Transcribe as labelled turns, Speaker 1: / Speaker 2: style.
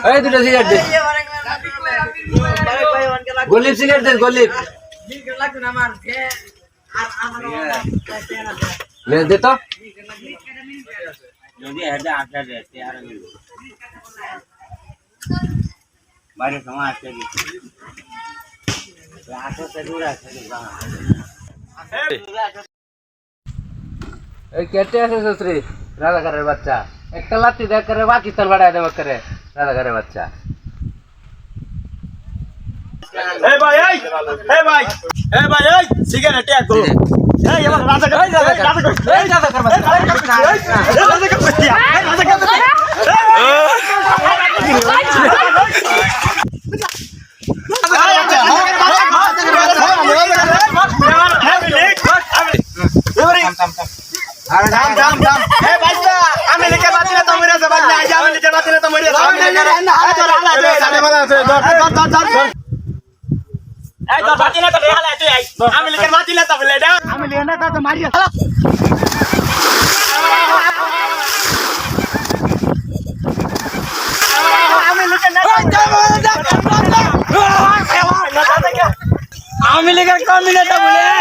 Speaker 1: এই দুটো সিগারেট দে গলিপ সিগারেট দে গলিপ ले दे तो
Speaker 2: যদি এটা আটা দে তৈয়ার হইল বাইরে সময় আসছে আটা से दूर আছে
Speaker 1: এই কেটে আছে সসরি রাধাকারের বাচ্চা একটা লাঠি দেখ করে বাকি তল বাড়ায় দেব করে রাধাকারের বাচ্চা
Speaker 3: ए भाई सिगरेट एक दो ए ये राजा कर এই তো বাতি না তো রেহালা তুই আই আমি লিখে বাতি না তো বলে দাও আমি লেনা তো মারিয়া আমি লিখে না আমি লিখে কম মিনিট বলে